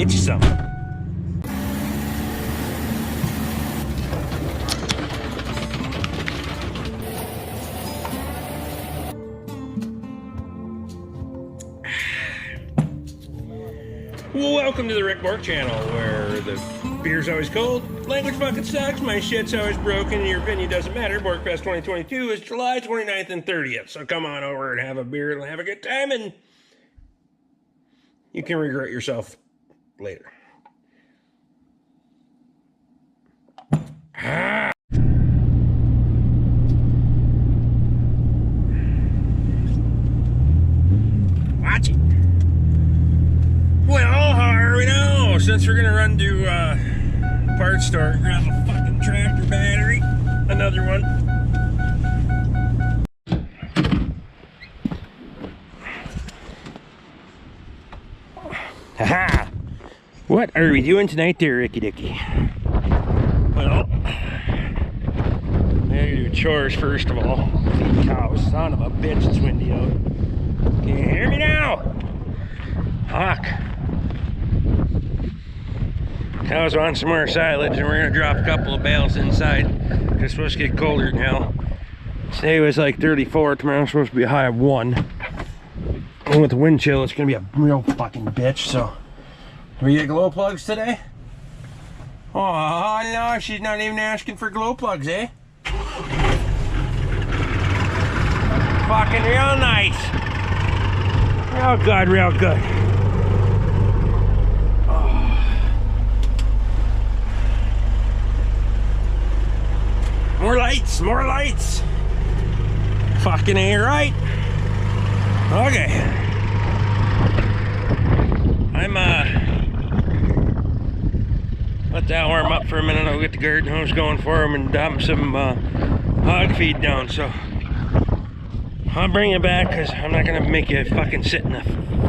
get you some. Welcome to the Rick Bork channel, where the beer's always cold, language fucking sucks, my shit's always broken, and your opinion doesn't matter. Borkfest 2022 is July 29th and 30th, so come on over and have a beer and have a good time, and you can regret yourself later. Watch it. Well, how are we now? Since we're gonna run to parts store and grab a fucking tractor battery, another one. Haha! What are we doing tonight there, Ricky Dicky? Well, I gotta do chores first of all. Feed cows. Son of a bitch, it's windy out. Can you hear me now? Fuck. Cows want some more silage, and we're gonna drop a couple of bales inside. It's supposed to get colder now. Today was like 34, tomorrow's supposed to be a high of 1. And with the wind chill, it's gonna be a real fucking bitch, so. Do we get glow plugs today? Oh no, she's not even asking for glow plugs, eh? Fucking real nice. Real good, real good. More lights, more lights. Fucking ain't right. Okay. I'm let that warm up for a minute. I'll get the garden hose going for them and dump some hog feed down. So I'll bring it back because I'm not gonna make you fucking sit in the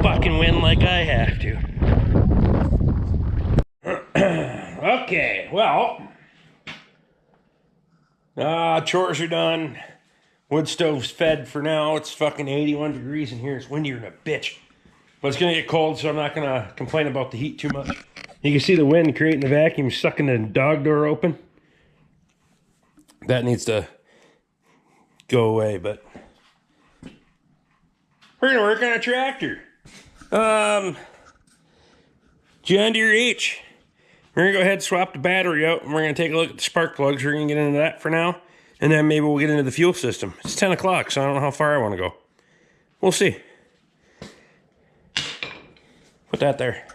fucking wind like I have to. Okay, well. Chores are done. Wood stove's fed for now. It's fucking 81 degrees in here. It's windier than a bitch. But it's gonna get cold, so I'm not gonna complain about the heat too much. You can see the wind creating the vacuum, sucking the dog door open. That needs to go away, but we're gonna work on a tractor. John Deere H. We're gonna go ahead and swap the battery out, and we're gonna take a look at the spark plugs. We're gonna get into that for now, and then maybe we'll get into the fuel system. It's 10 o'clock, so I don't know how far I want to go. We'll see. Put that there.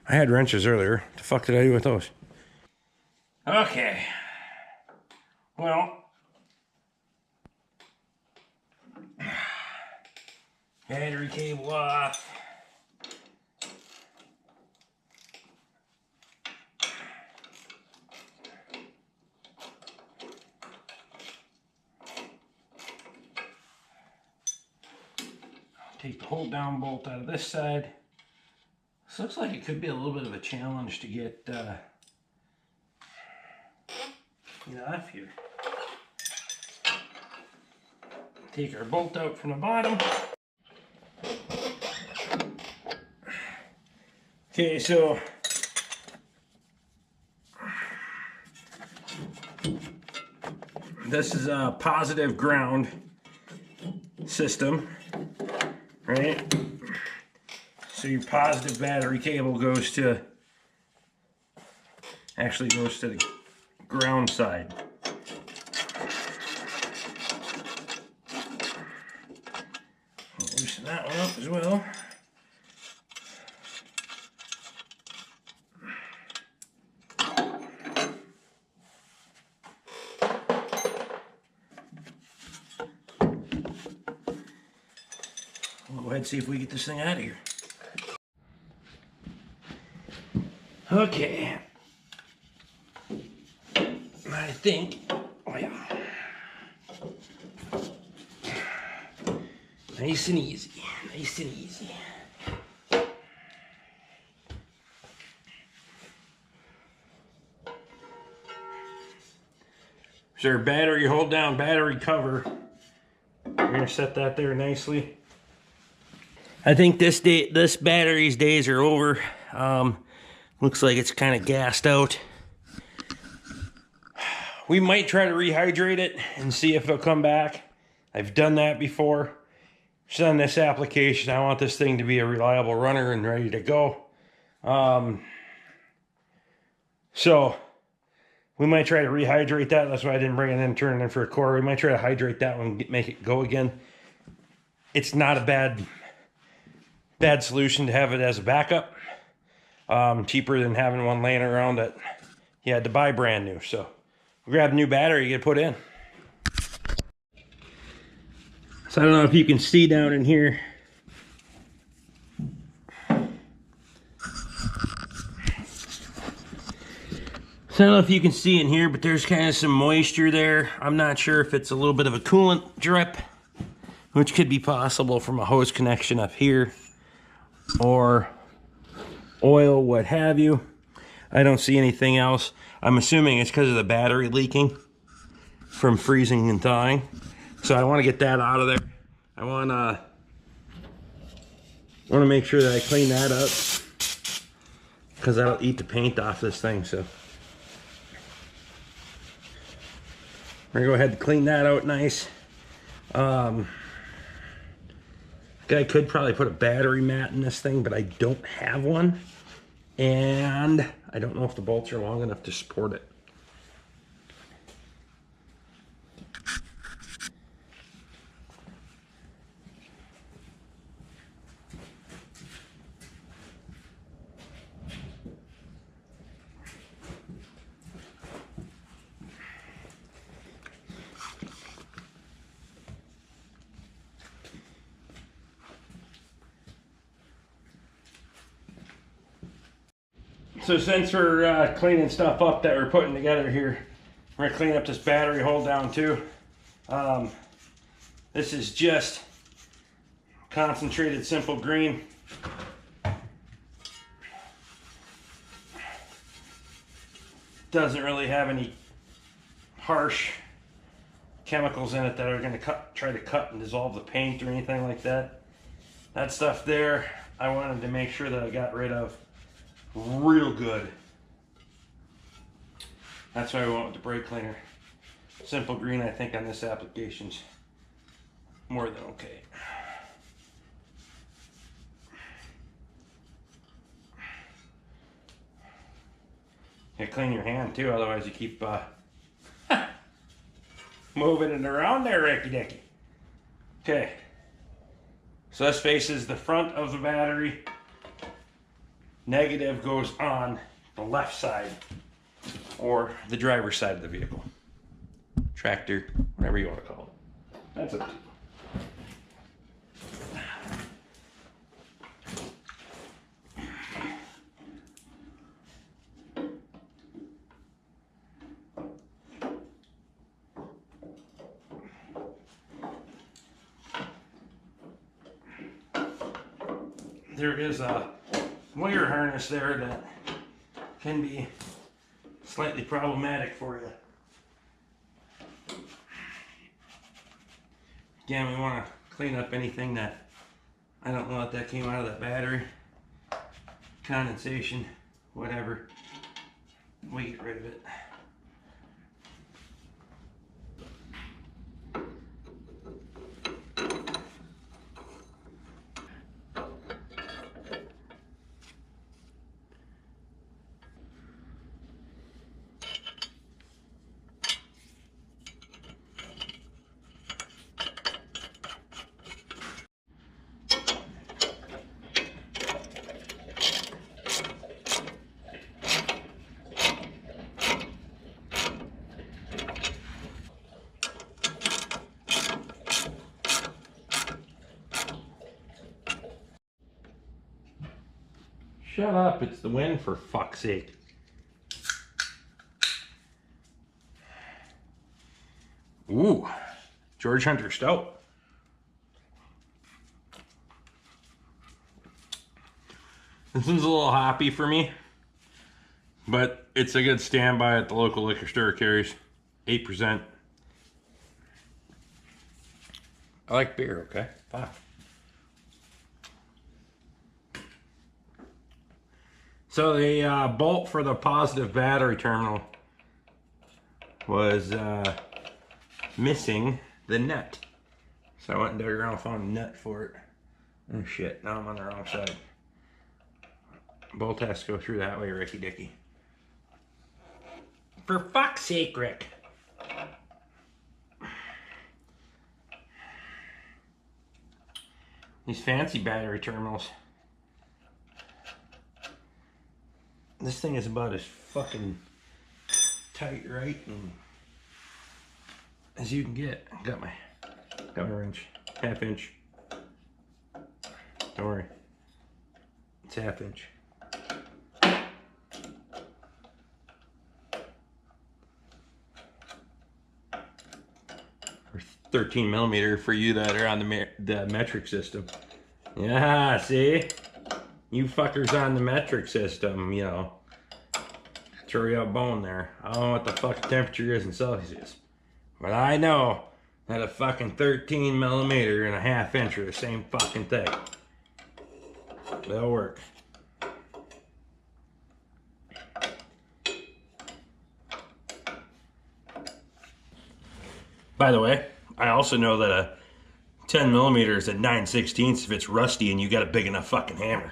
I had wrenches earlier. What the fuck did I do with those? Okay. Well. Battery cable off. Take the hold down bolt out of this side. This looks like it could be a little bit of a challenge to get off here. Take our bolt out from the bottom. Okay, so this is a positive ground system. Right? So your positive battery cable goes to the ground side. I'll loosen that one up as well. We'll go ahead and see if we get this thing out of here. Okay. I think, oh yeah. Nice and easy, nice and easy. So our battery hold down battery cover. We're gonna set that there nicely. I think this battery's days are over. Looks like it's kind of gassed out. We might try to rehydrate it and see if it'll come back. I've done that before. Just on this application, I want this thing to be a reliable runner and ready to go. So we might try to rehydrate that. That's why I didn't bring it in and turn it in for a core. We might try to hydrate that one and make it go again. It's not a bad solution to have it as a backup. Cheaper than having one laying around that you had to buy brand new. So we'll grab a new battery, get it put in. So I don't know if you can see down in here. So I don't know if you can see in here, but there's kind of some moisture there. I'm not sure if it's a little bit of a coolant drip, which could be possible from a hose connection up here, or oil, what have you. I don't see anything else. I'm assuming it's because of the battery leaking from freezing and thawing. So I want to get that out of there. I want to make sure that I clean that up, because that'll eat the paint off this thing. So we're gonna go ahead and clean that out nice. Guy could probably put a battery mat in this thing, but I don't have one, and I don't know if the bolts are long enough to support it. So since we're cleaning stuff up that we're putting together here, we're gonna clean up this battery hold down too. This is just concentrated simple green. Doesn't really have any harsh chemicals in it that are gonna try to cut and dissolve the paint or anything like that. That stuff there, I wanted to make sure that I got rid of real good. That's why we went with the brake cleaner. Simple green, I think, on this application's more than okay. You clean your hand too, otherwise you keep moving it around there, Ricky Dicky. Okay, so this faces the front of the battery. Negative goes on the left side, or the driver's side of the vehicle. Tractor, whatever you want to call it. That's up to you. There is a wire harness there that can be slightly problematic for you. Again, we want to clean up anything that, I don't know if that came out of that battery, condensation, whatever. We get rid of it. Shut up, it's the wind, for fuck's sake. Ooh, George Hunter Stout. This one's a little hoppy for me, but it's a good standby at the local liquor store. It carries 8%. I like beer, okay? Fuck. So the bolt for the positive battery terminal was missing the nut. So I went and dug around and found a nut for it. Oh shit, now I'm on the wrong side. Bolt has to go through that way, Ricky Dicky. For fuck's sake, Rick. These fancy battery terminals. This thing is about as fucking tight, right, and as you can get. Got my wrench, half-inch. Don't worry, it's half-inch. Or 13 millimeter for you that are on the metric system. Yeah, see? You fuckers on the metric system, you know. Throw you a bone there. I don't know what the fuck temperature is in Celsius. But I know that a fucking 13 millimeter and a half-inch are the same fucking thing. They'll work. By the way, I also know that a 10 millimeter is at 9/16 if it's rusty and you got a big enough fucking hammer.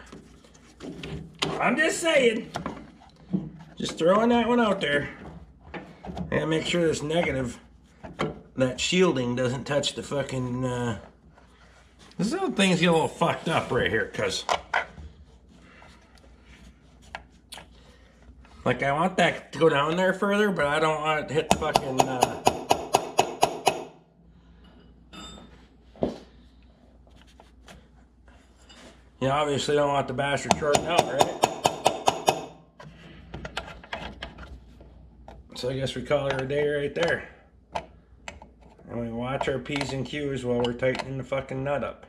I'm just saying. Just throwing that one out there. And make sure this negative, that shielding doesn't touch the fucking, this little thing's get a little fucked up right here, cause like I want that to go down there further, but I don't want it to hit the fucking, you obviously don't want the bastard shorting out, right? So I guess we call her a day right there. And we watch our P's and Q's while we're tightening the fucking nut up.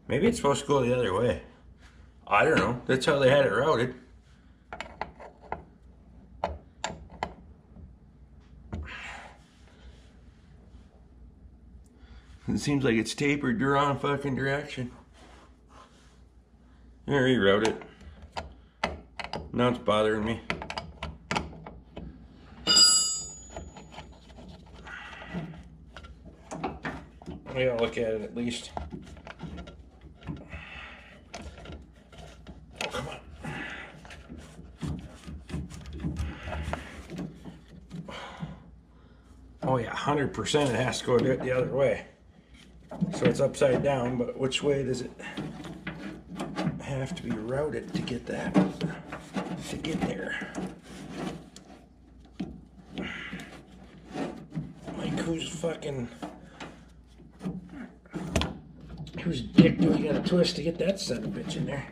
Maybe it's supposed to go the other way. I don't know. That's how they had it routed. It seems like it's tapered the wrong fucking direction. I reroute it. Now it's bothering me. We gotta look at it at least. Oh, come on. Oh yeah, 100% it has to go the other way. So it's upside down, but which way does it have to be routed to get that, to get there? Like who's dick do we gotta twist to get that son of a bitch in there?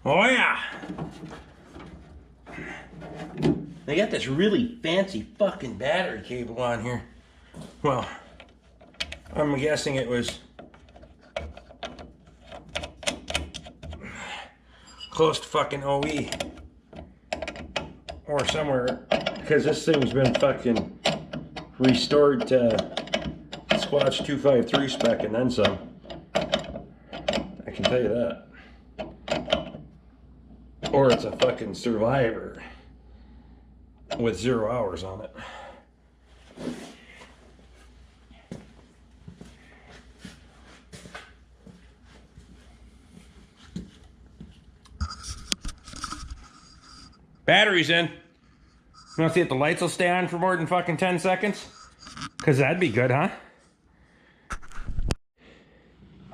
Oh yeah! They got this really fancy fucking battery cable on here. Well, I'm guessing it was close to fucking OE or somewhere, because this thing's been fucking restored to Squatch 253 spec and then some. I can tell you that. Or it's a fucking Survivor with 0 hours on it. Battery's in. You want to see if the lights will stay on for more than fucking 10 seconds? Because that'd be good, huh?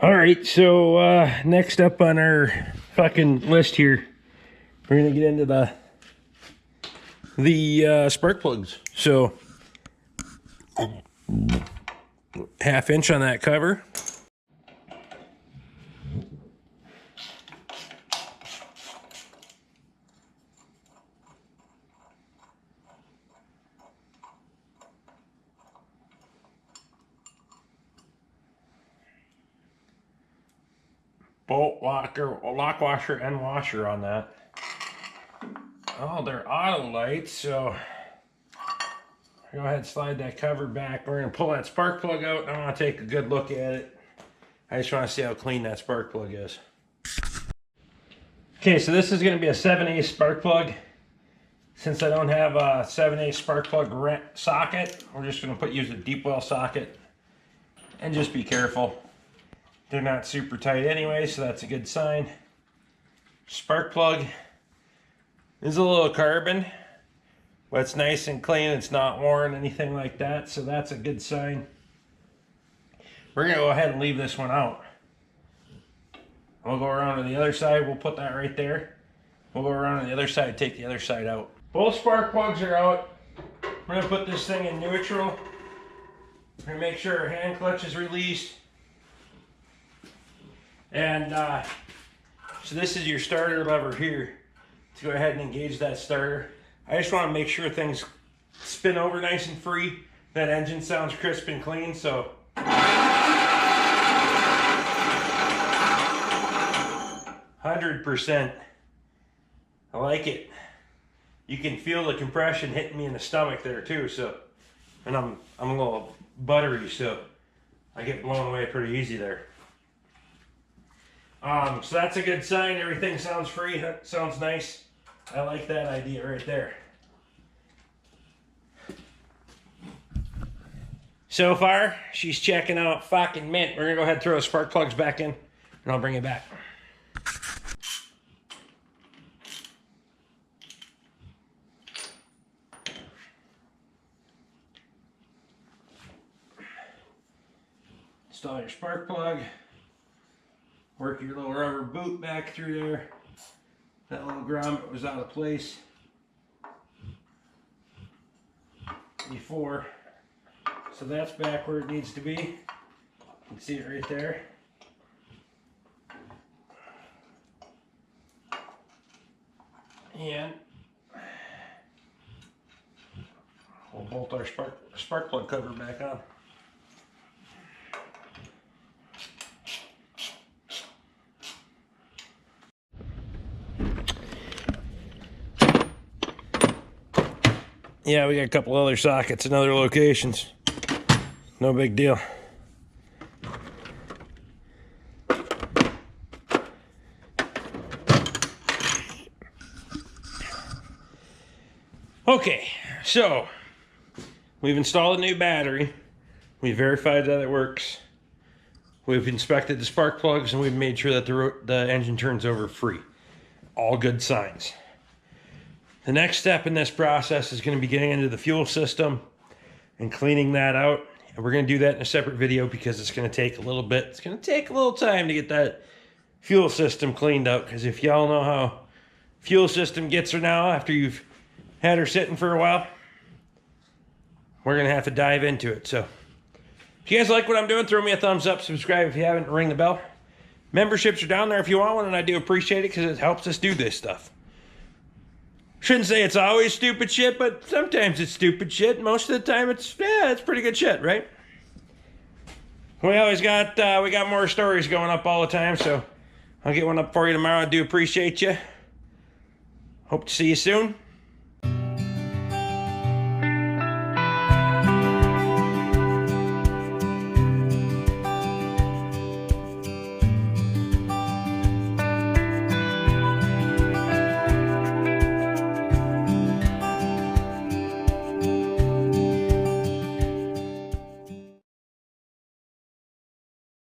Alright, so next up on our fucking list here, we're gonna get into the spark plugs. So 1/2 inch on that cover. Bolt locker, lock washer and washer on that. Oh, they're auto lights, so go ahead and slide that cover back. We're gonna pull that spark plug out and I wanna take a good look at it. I just wanna see how clean that spark plug is. Okay, so this is gonna be a 7/8 spark plug. Since I don't have a 7/8 spark plug socket, we're just gonna use a deep well socket and just be careful. They're not super tight anyway, so that's a good sign. Spark plug is a little carbon, but it's nice and clean. It's not worn, anything like that, so that's a good sign. We're gonna go ahead and leave this one out. We'll go around to the other side. We'll put that right there. We'll go around to the other side, take the other side out. Both spark plugs are out. We're gonna put this thing in neutral. We're gonna make sure our hand clutch is released. And so this is your starter lever here to go ahead and engage that starter. I just want to make sure things spin over nice and free. That engine sounds crisp and clean, so 100%. I like it. You can feel the compression hitting me in the stomach there too, so, and I'm a little buttery, so I get blown away pretty easy there. So that's a good sign. Everything sounds free. That sounds nice. I like that idea right there. So far, she's checking out fucking mint. We're gonna go ahead and throw the spark plugs back in, and I'll bring it back. Install your spark plug. Work your little rubber boot back through there. That little grommet was out of place before. So that's back where it needs to be. You can see it right there. And we'll bolt our spark plug cover back on. Yeah, we got a couple other sockets in other locations. No big deal. Okay, so we've installed a new battery. We verified that it works. We've inspected the spark plugs and we've made sure that the engine turns over free. All good signs. The next step in this process is going to be getting into the fuel system and cleaning that out. And we're going to do that in a separate video because it's going to take a little bit. It's going to take a little time to get that fuel system cleaned out. Because if y'all know how fuel system gets her now after you've had her sitting for a while, we're going to have to dive into it. So if you guys like what I'm doing, throw me a thumbs up, subscribe if you haven't, ring the bell. Memberships are down there if you want one, and I do appreciate it because it helps us do this stuff. Shouldn't say it's always stupid shit, but sometimes it's stupid shit. Most of the time it's pretty good shit, right? We always got, we got more stories going up all the time, so I'll get one up for you tomorrow. I do appreciate you. Hope to see you soon.